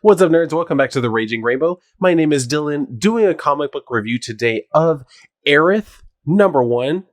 What's up, nerds? Welcome back to the Raging Rainbow. My name is Dylan, doing a comic book review today of Airith #1.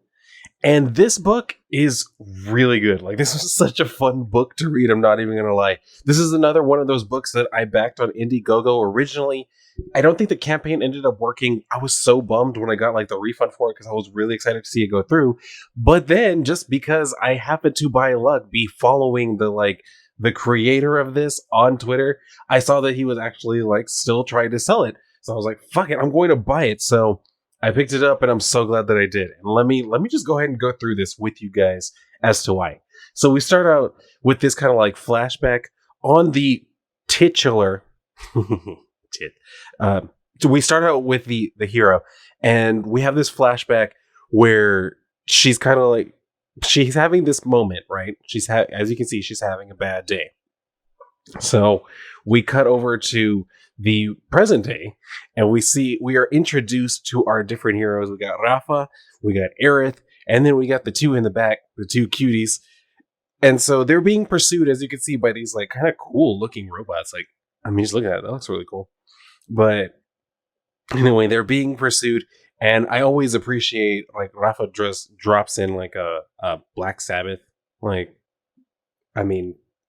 And this book is really good. Like, this was such a fun book to read, I'm not even going to lie. This is another one of those books that I backed on Indiegogo originally. I don't think the campaign ended up working. I was so bummed when I got like the refund for it because I was really excited to see it go through. But then, just because I happened to, by luck, be following the creator of this on Twitter, I saw that he was actually still trying to sell it. So I was like, fuck it, I'm going to buy it. So I picked it up and I'm so glad that I did. And let me just go ahead and go through this with you guys as to why. So we start out with this kind of flashback on the titular so we start out with the hero, and we have this flashback where she's kind of she's having this moment, right? As you can see, she's having a bad day. So we cut over to the present day, and we are introduced to our different heroes. We got Rafa, we got Aerith, and then we got the two in the back, the two cuties. And so they're being pursued, as you can see, by these kind of cool looking robots. Just look at that. That looks really cool. But anyway, they're being pursued. And I always appreciate Rafa just drops in a Black Sabbath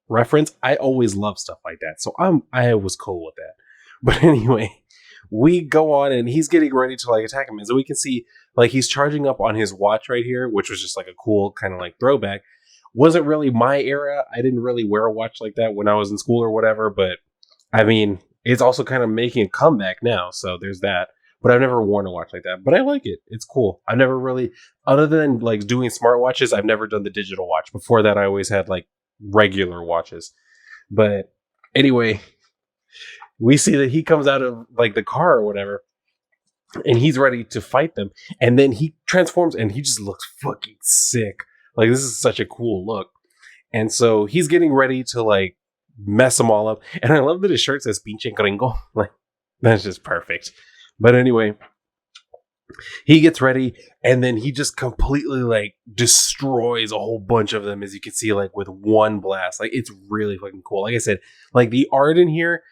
reference. I always love stuff like that, so I was cool with that. But anyway, we go on and he's getting ready to attack him, and so we can see he's charging up on his watch right here, which was just a cool kind of throwback. Wasn't really my era. I didn't really wear a watch like that when I was in school or whatever, but it's also kind of making a comeback now, so there's that. But I've never worn a watch like that. But I like it. It's cool. I've never really, other than doing smartwatches, I've never done the digital watch. Before that, I always had regular watches. But anyway, we see that he comes out of the car or whatever, and he's ready to fight them. And then he transforms, and he just looks fucking sick. This is such a cool look. And so he's getting ready to mess them all up. And I love that his shirt says Pinche Gringo. That's just perfect. But anyway, he gets ready, and then he just completely destroys a whole bunch of them, as you can see, with one blast. It's really fucking cool. Like I said, the art in here,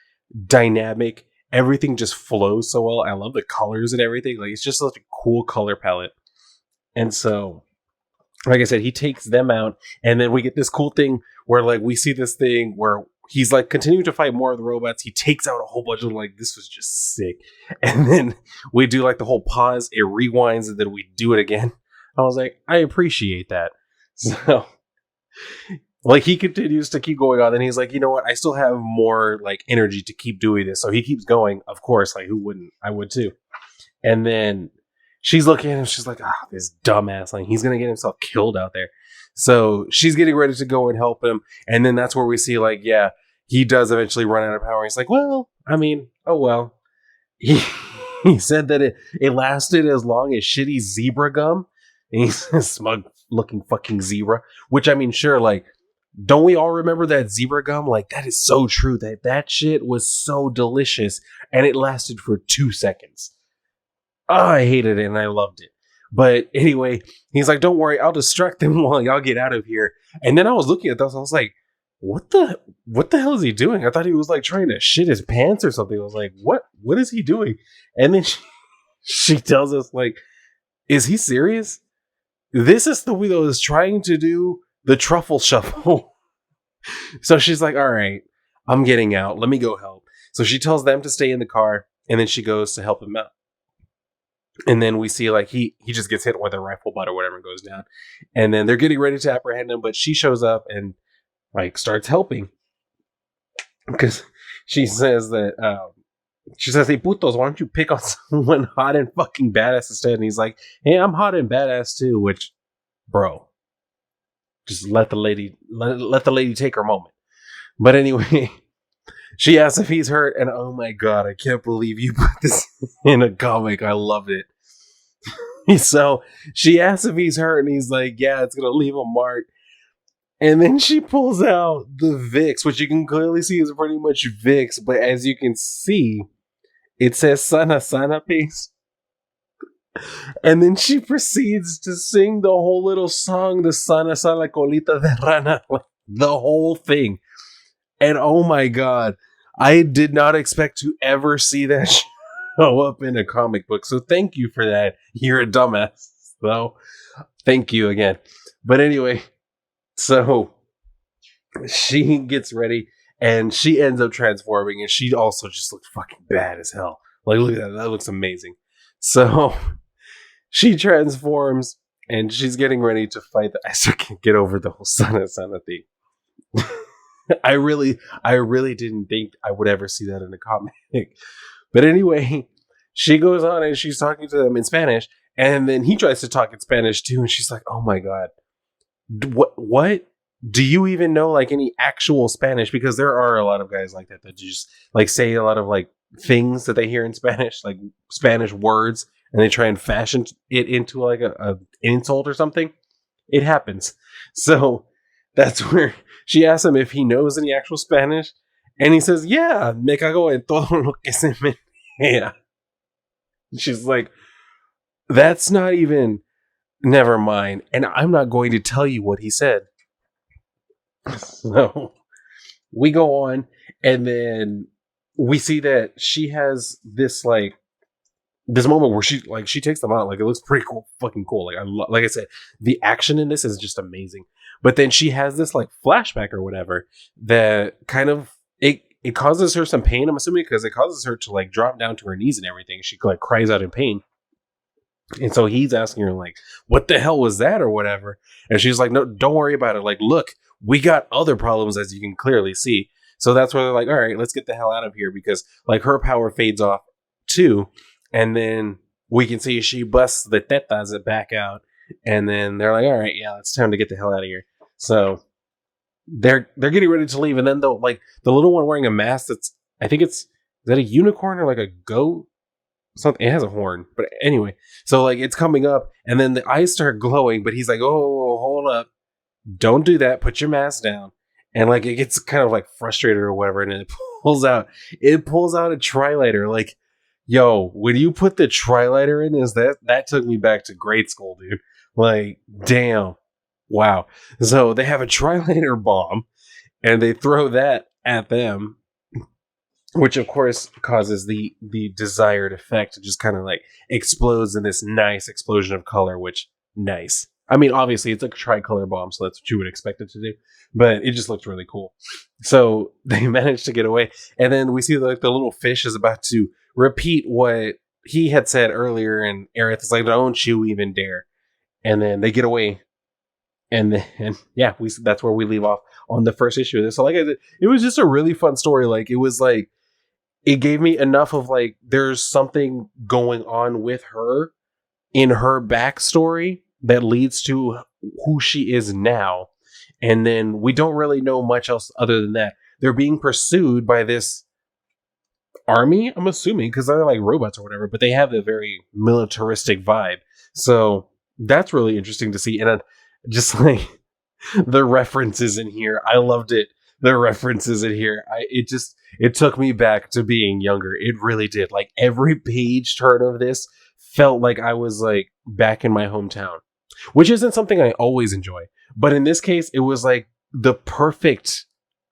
dynamic, everything just flows so well. I love the colors and everything. It's just such a cool color palette. And so, like I said, he takes them out, and then we get this cool thing where we see this thing where he's continuing to fight more of the robots. He takes out a whole bunch of this was just sick. And then we do the whole pause, it rewinds, and then we do it again. I was like, I appreciate that. So he continues to keep going on, and he's like, you know what? I still have more energy to keep doing this. So he keeps going. Of course, who wouldn't? I would too. And then she's looking at him. She's like, this dumbass. He's going to get himself killed out there. So she's getting ready to go and help him. And then that's where we see, he does eventually run out of power. He's like, well, oh well. He said that it lasted as long as shitty zebra gum. And he's a smug looking fucking zebra. Which, sure, don't we all remember that zebra gum? That is so true. That shit was so delicious. And it lasted for 2 seconds. Oh, I hated it and I loved it. But anyway, he's like, don't worry, I'll distract them while y'all get out of here. And then I was looking at this, I was like, what the hell is he doing? I thought he was trying to shit his pants or something. I was like, what is he doing? And then she tells us, is he serious? This is the way that was trying to do the truffle shuffle. So she's like, all right, I'm getting out. Let me go help. So she tells them to stay in the car, and then she goes to help him out. And then we see he just gets hit with a rifle butt or whatever and goes down. And then they're getting ready to apprehend him, but she shows up and starts helping. Because she says that, hey putos, why don't you pick on someone hot and fucking badass instead? And he's like, hey, I'm hot and badass too, which, bro, just let the lady take her moment. But anyway, she asks if he's hurt, and oh my god, I can't believe you put this in a comic. I loved it. So she asks if he's hurt, and he's like, yeah, it's gonna leave a mark. And then she pulls out the Vicks, which you can clearly see is pretty much Vicks, but as you can see, it says Sana Sana Peace. And then she proceeds to sing the whole little song, the Sana Sana Colita de Rana, the whole thing. And oh my god, I did not expect to ever see that show up in a comic book. So thank you for that. You're a dumbass, though. Thank you again. But anyway, so she gets ready and she ends up transforming, and she also just looks fucking bad as hell. Like, look at that. That looks amazing. So she transforms and she's getting ready to fight. I still can't get over the whole Sana thing. I really didn't think I would ever see that in a comic. But anyway, she goes on and she's talking to them in Spanish, and then he tries to talk in Spanish too, and she's like, "Oh my god, what? Do you even know like any actual Spanish?" Because there are a lot of guys like that just like say a lot of like things that they hear in Spanish, like Spanish words, and they try and fashion it into like a insult or something. It happens. So that's where she asks him if he knows any actual Spanish, and he says, "Yeah, me cago en todo lo que se menea." She's like, "That's not even." Never mind, and I'm not going to tell you what he said. So we go on, and then we see that she has this like this moment where she takes them out. Like, it looks pretty cool, fucking cool. Like, like I said, the action in this is just amazing. But then she has this like flashback or whatever that kind of it causes her some pain. I'm assuming because it causes her to like drop down to her knees and everything. She like cries out in pain. And so he's asking her like, "What the hell was that?" or whatever. And she's like, "No, don't worry about it. Like, look, we got other problems, as you can clearly see." So that's where they're like, "All right, let's get the hell out of here," because like her power fades off too. And then we can see she busts the tetas back out. And then they're like, "All right, yeah, it's time to get the hell out of here." So they're getting ready to leave. And then the little one wearing a mask that's, I think is that a unicorn or like a goat? Something, it has a horn, but anyway, so like it's coming up, and then the eyes start glowing, but he's like, "Oh, hold up, don't do that, put your mask down." And like it gets kind of like frustrated or whatever, and it pulls out a trilighter. Like, yo, when you put the trilighter in this, that took me back to grade school, dude. Like, damn, wow. So they have a trilighter bomb, and they throw that at them, which of course causes the desired effect to just kind of like explodes in this nice explosion of color, which nice. I mean, obviously it's a tricolor bomb, so that's what you would expect it to do, but it just looks really cool. So they managed to get away, and then we see like the little fish is about to repeat what he had said earlier, and Aerith is like, "Don't you even dare." And then they get away, and then yeah, that's where we leave off on the first issue of this. So like it was just a really fun story. Like, it was like, it gave me enough of like, there's something going on with her in her backstory that leads to who she is now. And then we don't really know much else other than that. They're being pursued by this army, I'm assuming, because they're like robots or whatever, but they have a very militaristic vibe. So that's really interesting to see. And just like the references in here, I loved it. The references in here, it took me back to being younger. It really did. Like, every page turn of this felt like I was like back in my hometown, which isn't something I always enjoy. But in this case, it was like the perfect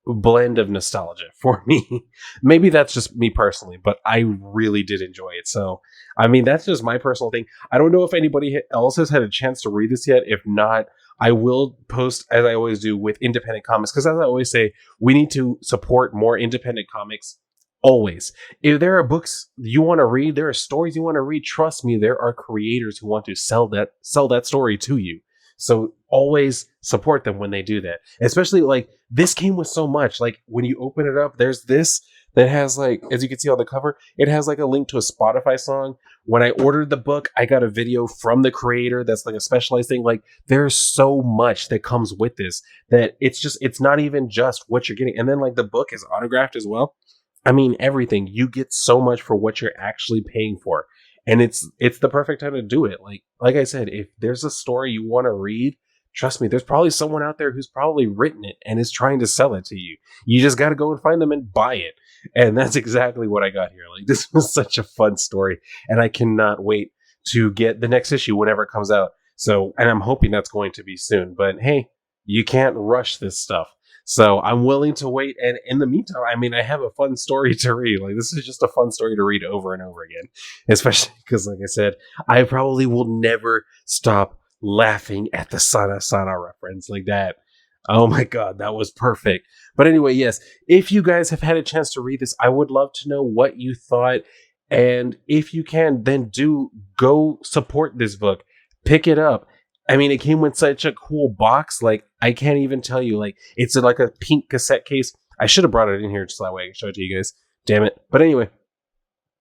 blend of nostalgia for me. Maybe that's just me personally, but I really did enjoy it. So, I mean, that's just my personal thing. I don't know if anybody else has had a chance to read this yet. If not, I will post, as I always do, with independent comics, because as I always say, we need to support more independent comics. Always. If there are books you want to read, there are stories you want to read, trust me, there are creators who want to sell that story to you. So always support them when they do that. Especially like this came with so much. Like, when you open it up, there's this that has like, as you can see on the cover, it has like a link to a Spotify song. When I ordered the book, I got a video from the creator that's like a specialized thing. Like, there's so much that comes with this that it's not even just what you're getting. And then like the book is autographed as well. I mean, everything. You get so much for what you're actually paying for. And it's the perfect time to do it. Like I said, if there's a story you want to read, trust me, there's probably someone out there who's probably written it and is trying to sell it to you. You just got to go and find them and buy it. And that's exactly what I got here. Like, this was such a fun story, and I cannot wait to get the next issue whenever it comes out. So, and I'm hoping that's going to be soon. But hey, you can't rush this stuff. So I'm willing to wait. And in the meantime, I mean, I have a fun story to read. Like, this is just a fun story to read over and over again, especially because, like I said, I probably will never stop laughing at the Sana reference like that. Oh my God, that was perfect. But anyway, yes, if you guys have had a chance to read this, I would love to know what you thought. And if you can, then do go support this book. Pick it up. I mean, it came with such a cool box. Like, I can't even tell you. Like, it's like a pink cassette case. I should have brought it in here just that way I can show it to you guys. Damn it. But anyway,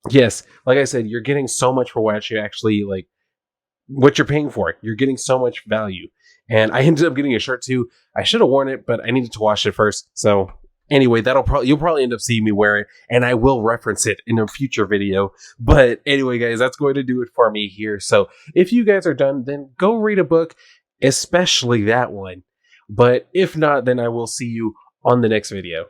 yes, like I said, you're getting so much for what you actually, like, what you're paying for. You're getting so much value. And I ended up getting a shirt too. I should have worn it, but I needed to wash it first. So anyway, you'll probably end up seeing me wear it, and I will reference it in a future video. But anyway, guys, that's going to do it for me here. So if you guys are done, then go read a book, especially that one. But if not, then I will see you on the next video.